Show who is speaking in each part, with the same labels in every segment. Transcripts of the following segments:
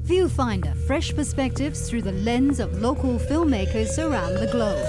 Speaker 1: Viewfinder, fresh perspectives through the lens of local filmmakers around the globe.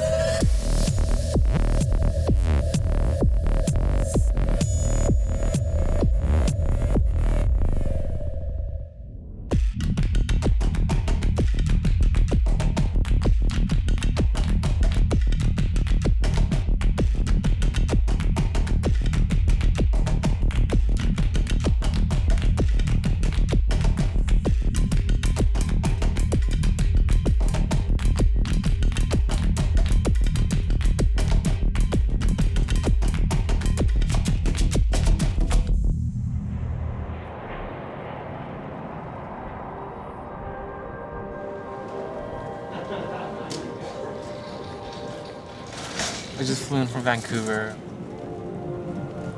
Speaker 2: I just flew in from Vancouver.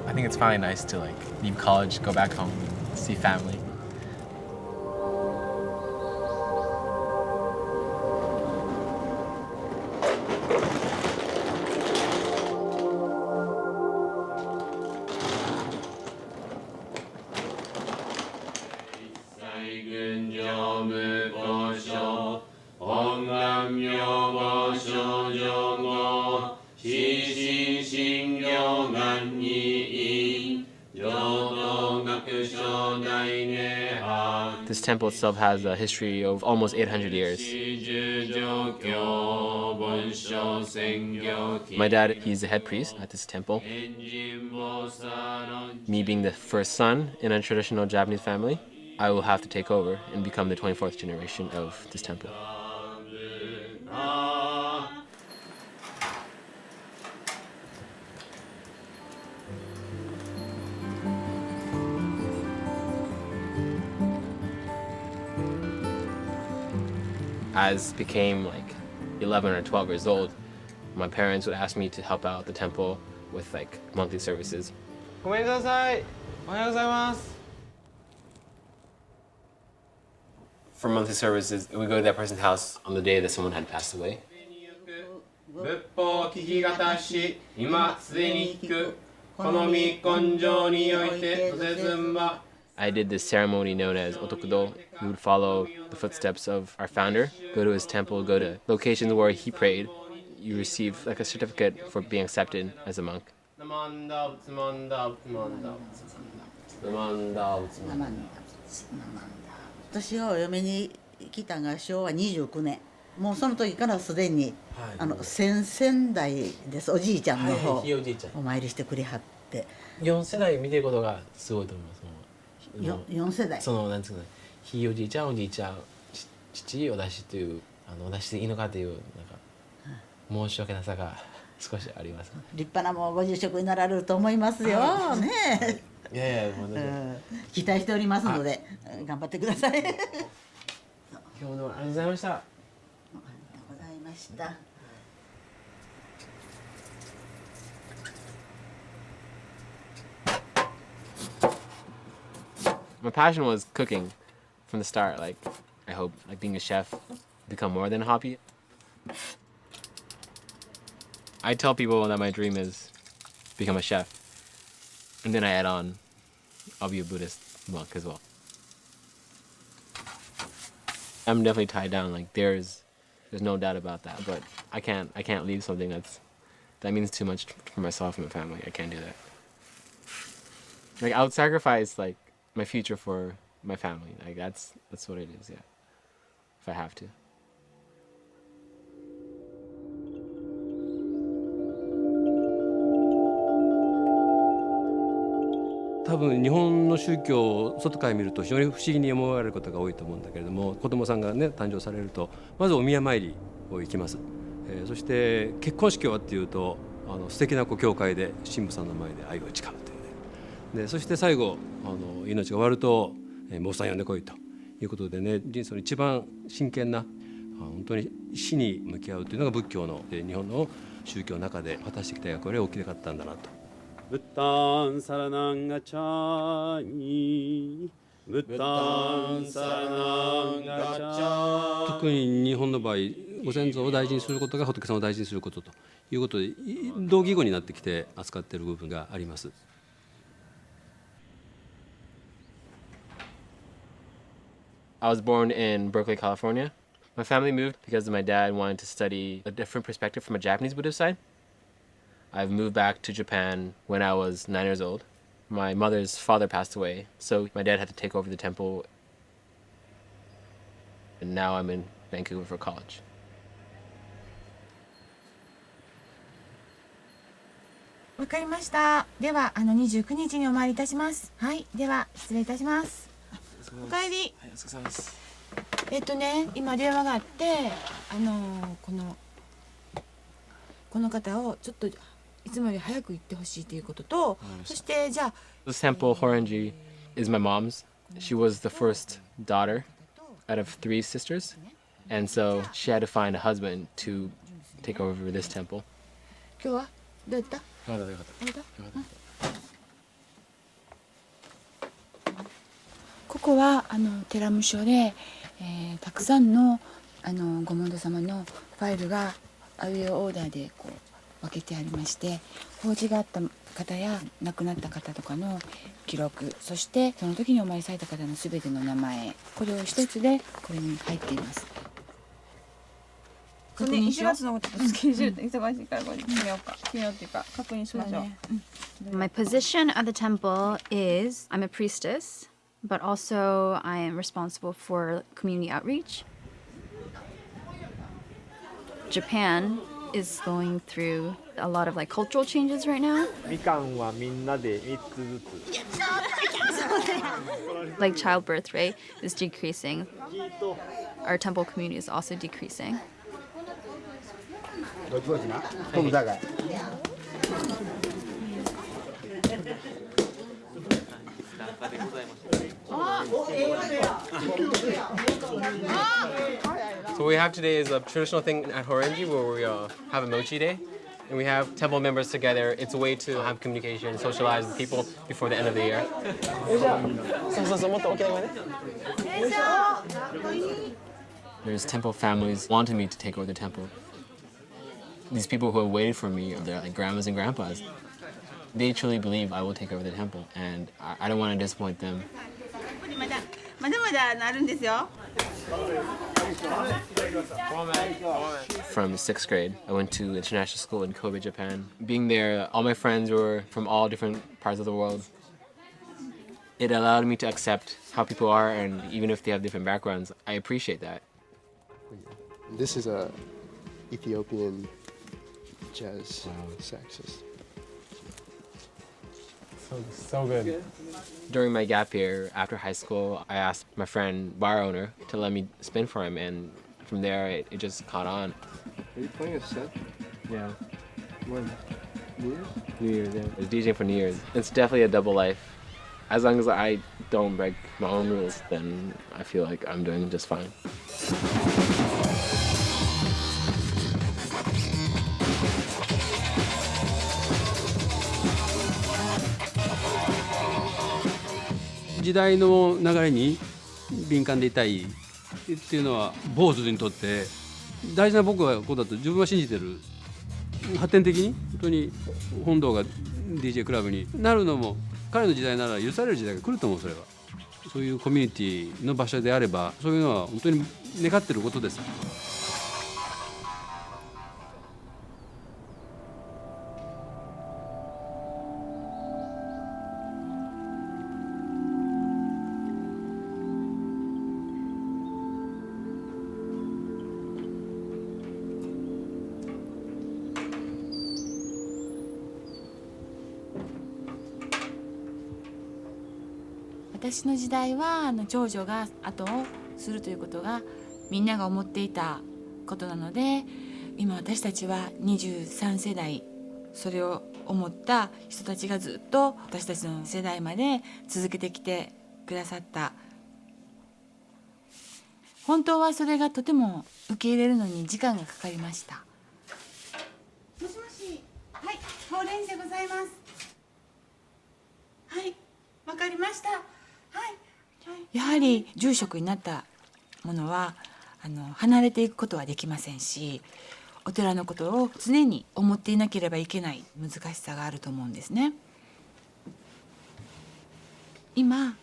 Speaker 2: I think it's finally nice to leave college, go back home, see family. This temple itself has a history of almost 800 years. My dad, he's the head priest at this temple. Me being the first son in a traditional Japanese family, I will have to take over and become the 24th generation of this temple. As became 11 or 12 years old, my parents would ask me to help out the temple with monthly services. For monthly services, we go to that person's house on the day that someone had passed away. I did this ceremony known as otokudo. We would follow the footsteps of our founder, go to his temple, go to locations where he prayed. You receive a certificate for being accepted as a monk.
Speaker 3: 私はお嫁に来たが昭和29年。もうその時からすでに先々代です。おじいちゃんの方お参りしてくれはって。
Speaker 2: 4世代見てることがすごいと思います。
Speaker 3: 4世代。
Speaker 2: なんですかね。ひいおじいちゃん、おじいちゃん、父、おだしというおだしでいいのかという申し訳なさが少しあります。
Speaker 3: 立派なもうご住職になられると思いますよ。ね。
Speaker 2: いやいや、もう
Speaker 3: 期待しておりますので頑張ってください。
Speaker 2: 今日もありがとうございました。
Speaker 3: ありがとうございました。
Speaker 2: My passion was cooking from the start. I hope being a chef become more than a hobby. I tell people that my dream is become a chef, and then I add on, I'll be a Buddhist monk as well. I'm definitely tied down. There's no doubt about that. But I can't leave something that means too much for myself and my family. I can't do that. I would sacrifice my future for my family. That's what it is, yeah. If I have to.
Speaker 4: 多分日本の宗教を外から見ると非常に不思議に思われることが多いと思うんだけれども、子供さんがね誕生されるとまずお宮参りを行きます。そして結婚式はっていうと素敵な教会で神父さんの前で愛を誓うというね。でそして最後命が終わると坊さん呼んでこいということでね、人生の一番真剣な本当に死に向き合うというのが仏教の日本の宗教の中で果たしてきた役割が大きかったんだなと。ブッダンサラナンガチャニブッダンサラナンガチャ。特に日本の場合、ご先祖を大事にすることが仏様を大事にすることということで同義語になってきて扱っている部分があります。
Speaker 2: I was born in Berkeley, California. My family moved because my dad wanted to study a different perspective from a Japanese Buddhist side. I've moved back to Japan when I was 9 years old. My mother's father passed away, so my dad had to take over the temple. And now I'm in Vancouver for college.
Speaker 5: わかりました。では29日にお参りいたします。はい、では失礼いたします。おかえり。はい、お疲れ様です。今電話があってこの方をちょっといつもより早く行ってほしいということと、そしてじゃあ
Speaker 2: This temple, Horenji, is my mom's. She was the first daughter out of 3 sisters, and so she had to find a husband to take over this temple.
Speaker 5: 今日はどうやった？
Speaker 2: よかったよかった。
Speaker 5: ここは寺務所で、たくさんのご門徒様のファイルがあいうえおオーダーでこう分けてありまして、法事があった方や亡くなった方とかの記録、そしてその時にお参りされた方のすべての名前、これを一つでこれに入っています。確認しよう。1月のスケジュール忙しいからこれ決めようか。決めようっていうか確認しましょう。
Speaker 6: My position at the temple is I'm a priestess, but also I am responsible for community outreach. Japan is going through a lot of like cultural changes right now.
Speaker 7: みかんはみんなで3つずつ。
Speaker 6: Like childbirth rate is decreasing. Our temple community is also decreasing.
Speaker 2: So what we have today is a traditional thing at Horenji where we have a mochi day. And we have temple members together. It's a way to have communication, socialize with people before the end of the year. There's temple families wanting me to take over the temple. These people who have waited for me, they're like grandmas and grandpas. They truly believe I will take over the temple, and I don't want to disappoint them.
Speaker 5: まだまだなるんですよ。
Speaker 2: From 6th grade, I went to international school in Kobe, Japan. Being there, all my friends were from all different parts of the world. It allowed me to accept how people are, and even if they have different backgrounds, I appreciate that.
Speaker 8: This is a Ethiopian jazz saxist.
Speaker 7: So good.
Speaker 2: During my gap year after high school, I asked my friend, bar owner, to let me spin for him, and from there it just caught on.
Speaker 8: Are you playing a set?
Speaker 2: Yeah.
Speaker 8: When? New Year's?
Speaker 2: New Year's, yeah. I was DJing for New Year's. It's definitely a double life. As long as I don't break my own rules, then I feel like I'm doing just fine.
Speaker 4: The 時代の流れに敏感でいたいっていうのは坊主にとって大事な僕はこうだと自分は信じてる。発展的に本当に本堂が DJ クラブになるのも彼の時代なら許される時代が来ると思う。それはそういうコミュニティの場所であればそういうのは本当に願ってることです。
Speaker 5: 私の時代は長女が後をするということがみんなが思っていたことなので、今私たちは23世代それを思った人たちがずっと私たちの世代まで続けてきてくださった。本当はそれがとても受け入れるのに時間がかかりました。もしもし、はい、法蓮でございます。はい、わかりました。やはり住職になったものは離れていくことはできませんし、お寺のことを常に思っていなければいけない難しさがあると思うんですね。今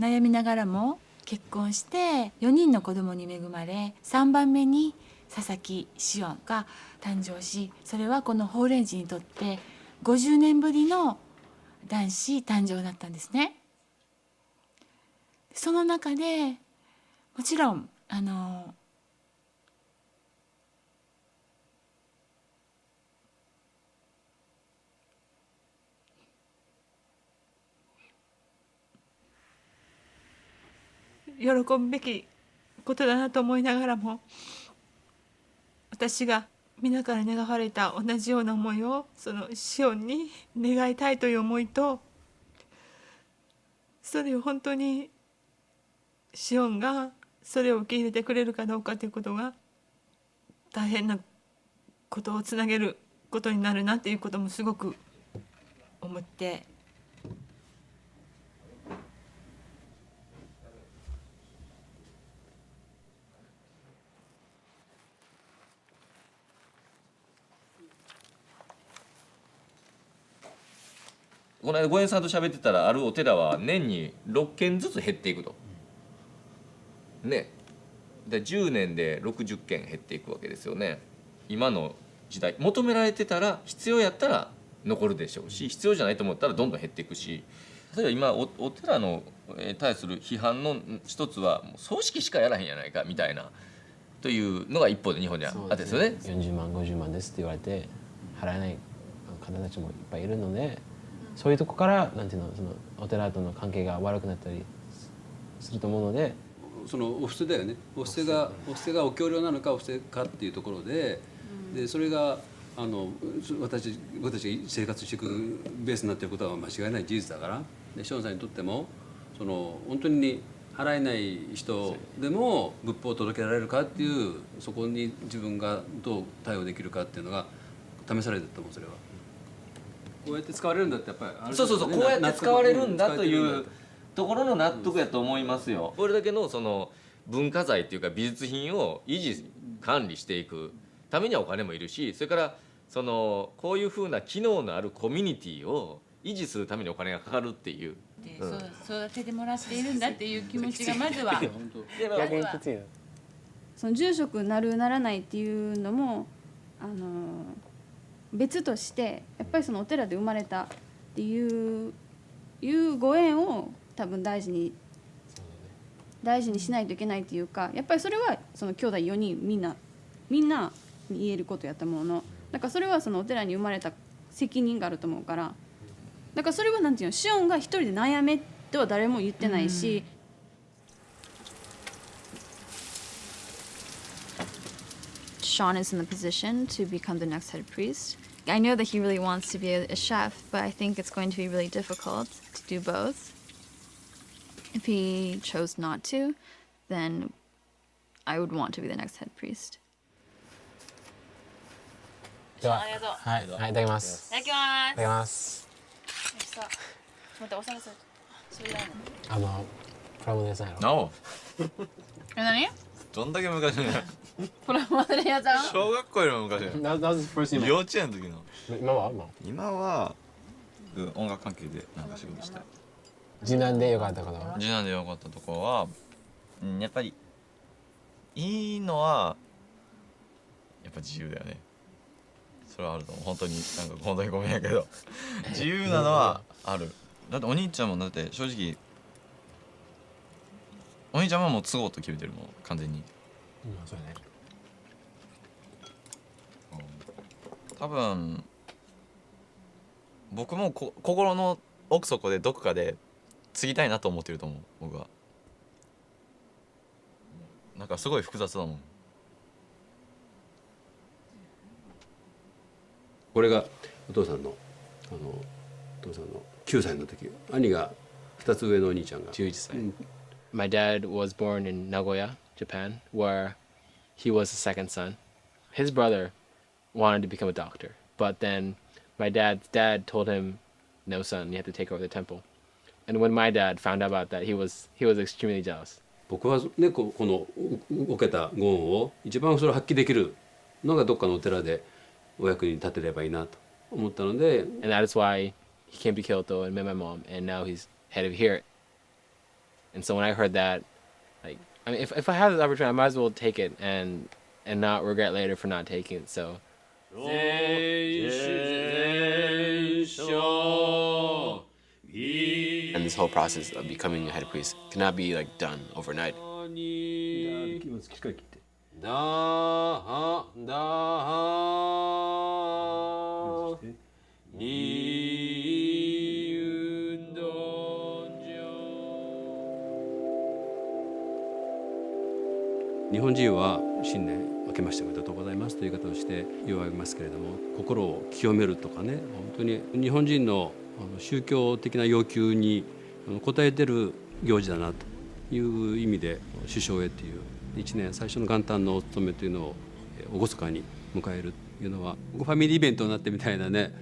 Speaker 5: 悩みながらも結婚して4人の子供に恵まれ、3番目に佐々木紫音が誕生し、それはこの法蓮寺にとって50年ぶりの男子誕生だったんですね。その中でもちろん喜ぶべきことだなと思いながらも、私が皆から願われた同じような思いをそのシオンに願いたいという思いと、それを本当にシオンがそれを受け入れてくれるかどうかということが大変なことをつなげることになるなっていうこともすごく思って。
Speaker 9: この間ゴエンさんと喋ってたら、あるお寺は年に6件ずつ減っていくと。ね。で10年で60件減っていくわけですよね。今の時代求められてたら、必要やったら残るでしょうし、必要じゃないと思ったらどんどん減っていくし、例えば今 お寺の対する批判の一つは、もう葬式しかやらへんやないかみたいなというのが一方で日本にはあってですよね。
Speaker 2: 40万50万ですって言われて払えない方たちもいっぱいいるので、そういうとこからなんていうの、そのお寺との関係が悪くなったりすると思うので、
Speaker 4: そのお布施だよね。お布施がお経量なのかお布施かっていうところで、それが私が生活していくベースになっていることは間違いない事実だから。でショーンさんにとっても本当に払えない人でも仏法を届けられるかっていう、そこに自分がどう対応できるかっていうのが試されてたと思う。それはこうやって使われるんだって、やっぱり
Speaker 9: そうこうやって使われるんだというところの納得やと思いますよ。これだけのその文化財っていうか美術品を維持管理していくためにはお金もいるし、それからこういうふうな機能のあるコミュニティを維持するためにお金がかかるっていう、
Speaker 5: 育ててもらっているんだっていう気持ちがまずは
Speaker 10: その住職なるならないっていうのも別として、やっぱりそのお寺で生まれたっていうご縁を多分大事にしないといけないっていうか、やっぱりそれはその兄弟4人みんなに言えることやったものの、だからそれはそのお寺に生まれた責任があると思うから、だからそれはなんていうの、シオンが一人で悩めとは誰も言ってないし、
Speaker 6: Sean is in the position to become the next head priest. I know that he really wants to be a chef, but I think it's going to be really difficult to do both. If he chose not to, then I would want to be the next head priest.
Speaker 2: では、はい、いただきます。いただきます。
Speaker 5: またお皿それだね。
Speaker 2: プラモデルさんやろ。
Speaker 5: 何？
Speaker 9: どんだけ昔の
Speaker 5: プラモデルやつは？
Speaker 9: 小学校よりも昔の幼稚園の時の。今は音楽関係でなんか仕事したい。
Speaker 2: 次男でよかったことは？
Speaker 9: 次男でよかったところは、やっぱりいいのはやっぱ自由だよね。それはあると思う。本当にごめんやけど自由なのはある。だってお兄ちゃんもだって正直お兄ちゃんはもう都合と決めてるもん完全に。
Speaker 2: そうやね。
Speaker 9: 多分僕も心の奥底でどこかで継ぎたいなと思ってると思う。僕はなんかすごい複雑だもん。
Speaker 4: これがお父さんの9歳の時、兄が2つ上のお兄ちゃんが
Speaker 2: 11歳。My dad was born in Nagoya, Japan, where he was the second son. His brother wanted to become a doctor, but then my dad's dad told him, "No, son, you have to take over the temple." And when my dad found out about that, he was extremely jealous.
Speaker 4: 僕はね、この受けたご恩を一番それを発揮できるのがどっかのお寺でお役に立てればいいなと思ったので。
Speaker 2: And that is why he came to Kyoto and met my mom, and now he's head of here. And so when I heard that, Like, I mean, if I have this opportunity, I might as well take it and not regret later for not taking it. So. And this whole process of becoming a head priest cannot be like done overnight.
Speaker 4: 日本人は新年明けましておめでとうございますという言い方をして言われますけれども、心を清めるとかね、本当に日本人の宗教的な要求に応えてる行事だなという意味で、首相へという一年最初の元旦のお務めというのを厳かに迎えるというのはファミリーイベントになってみたいなね、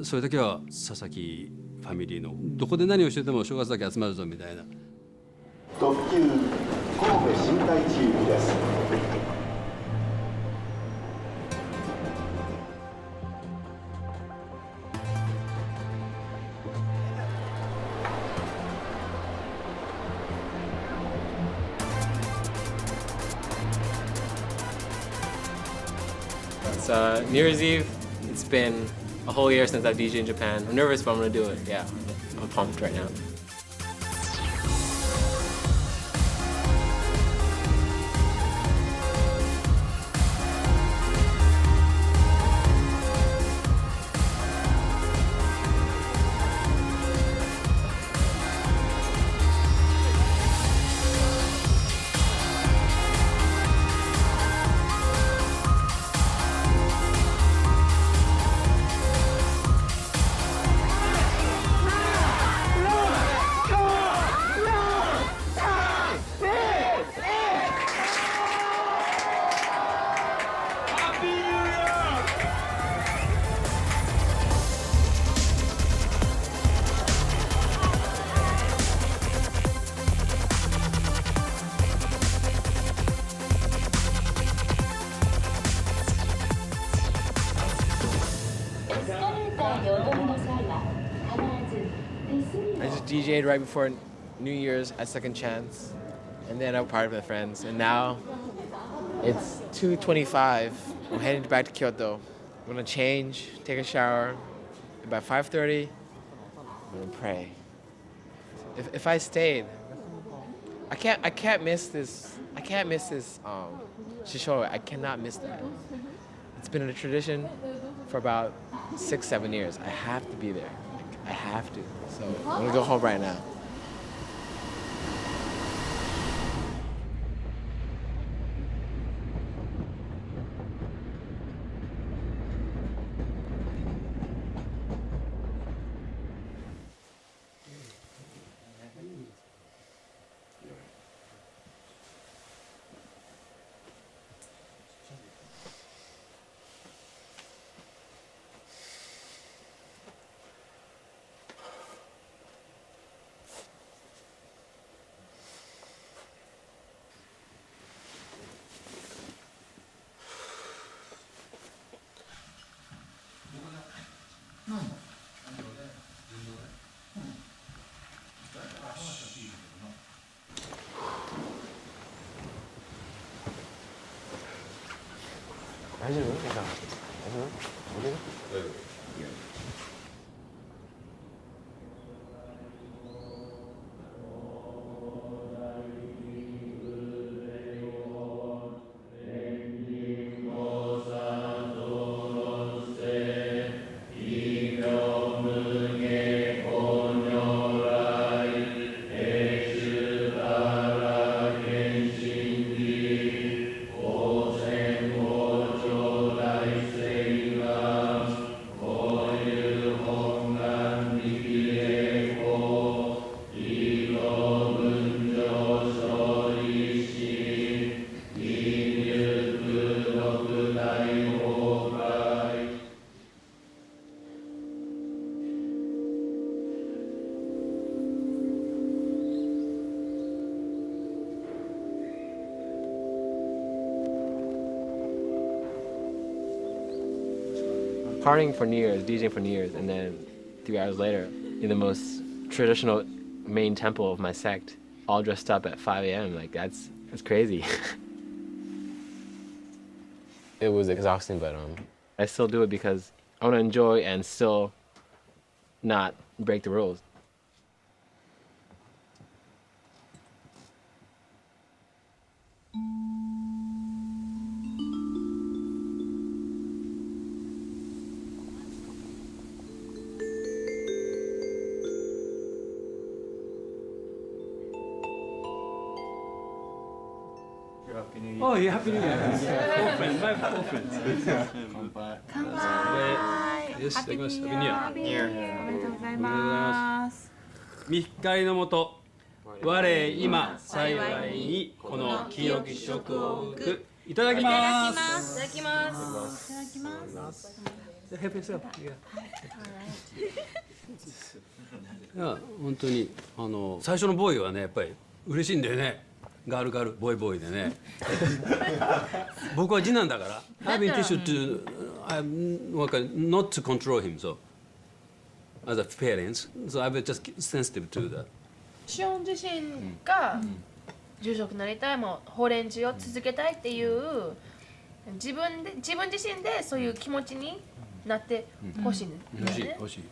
Speaker 4: そういう時は佐々木ファミリーのどこで何をしてても正月だけ集まるぞみたいな。
Speaker 11: 特急神戸新海地行きです。
Speaker 2: It's New Year's Eve. It's been a whole year since I've DJed in Japan. I'm nervous, but I'm gonna do it. Yeah, I'm pumped right now. I just DJ'd right before New Year's at Second Chance, and then I partied with my friends. And now it's 2:25. I'm heading back to Kyoto. I'm gonna change, take a shower, and by 5:30, I'm gonna pray. If I stayed, I can't miss this. I can't miss this shisho. I cannot miss that. It's been a tradition for about 6-7 years. I have to be there. I have to. So I'm gonna go home right now. Partying for New Year's, DJing for New Year's, and then 3 hours later, in the most traditional main temple of my sect, all dressed up at 5 a.m. Like that's crazy. It was exhausting, but I still do it because I want to enjoy and still not break the rules.
Speaker 4: Oh, yeah, Happy New Year. Old friend, my old friends.
Speaker 5: 乾杯。
Speaker 4: よし、いただきます。Happy New Year.
Speaker 5: おめでとうございます。
Speaker 4: 密会のもと、我今幸いにこの清き食を受く。いただきます。
Speaker 5: いただきます。いただきます。
Speaker 4: Help yourself. いや、本当に最初のボーイはね、やっぱり嬉しいんだよね。ガールガールボーイボーイでね。僕は次男だから。I've been teaching to not to control him, so as a parents, so I was just sensitive to that.
Speaker 12: シオン自身が住職になりたい、もうホレンジを続けたいっていう自分自身でそういう気持ちになってほしいんですね。
Speaker 4: 欲しい。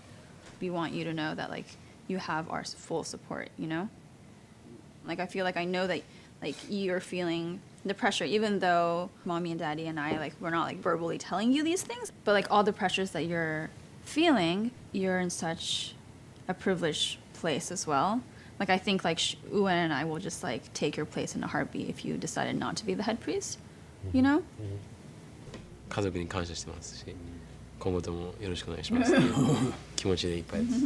Speaker 6: We want you to know that like you have our full support, you know? Like I feel like I know that like you're feeling the pressure, even though mommy and daddy and I, like, we're not like verbally telling you these things, but like all the pressures that you're feeling, you're in such a privileged place as well. Like I think like Nguyen and I will just like take your place in a heartbeat if you decided not to be the head priest, you know?
Speaker 2: 家族に感謝してますし、今後ともよろしくお願いします。気持ちでいっぱいです。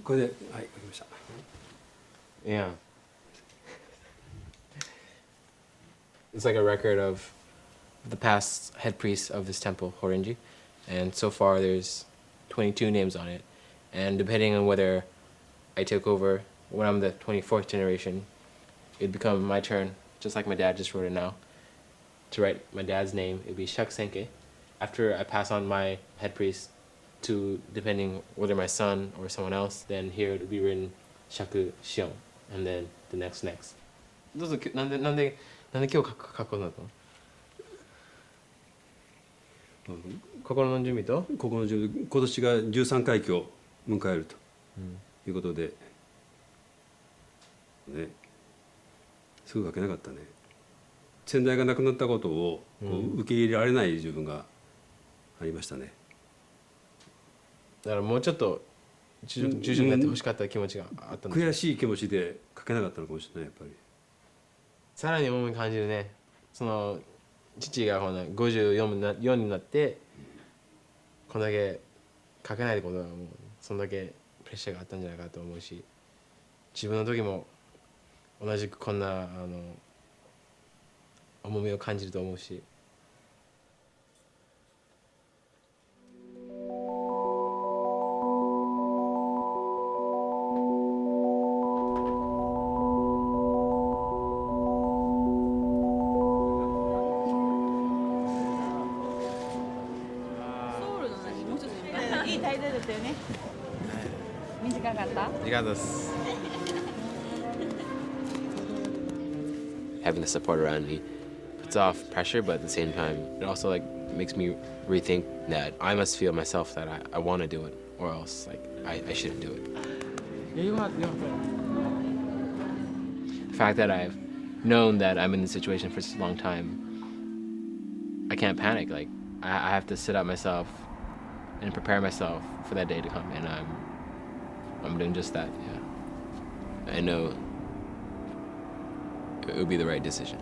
Speaker 4: これで、はい、書きました。
Speaker 2: Yeah. It's like a record of the past head priests of this temple, Horenji, and so far there's 22 names on it. And depending on whether I took over when I'm the 24th generation, it'd become my turn, just like my dad just wrote it now, to write my dad's name. It'd be Shak Senke. After I pass on my head priest to, depending whether my son or someone else, then here it would be written Shaku Shion, and then the next. どうぞ、なんで今日書くことになったの？心の準備と？
Speaker 4: 心の準備、今年が13回忌を迎えるということで、ね、すぐ書けなかったね。先代が亡くなったことを受け入れられない自分がありましたね。
Speaker 2: だからもうちょっと住職になってほしかった気持ちがあったんです。
Speaker 4: 悔しい気持ちで書けなかったのかもしれない、やっぱり。
Speaker 2: さらに重み感じるね。その父がこの54になってこんだけ書けないことはもうそんだけプレッシャーがあったんじゃないかと思うし、自分の時も同じくこんな重みを感じると思うし。
Speaker 10: いい滞在だったよね。短かった？
Speaker 2: ありがとうございます。Having the support around me puts off pressure, but at the same time, it also like makes me rethink that I must feel myself that I want to do it, or else like I shouldn't do it. The fact that I've known that I'm in this situation for such a long time, I can't panic. Like I have to sit out myself and prepare myself for that day to come, and I'm doing just that. Yeah, I know it would be the right decision.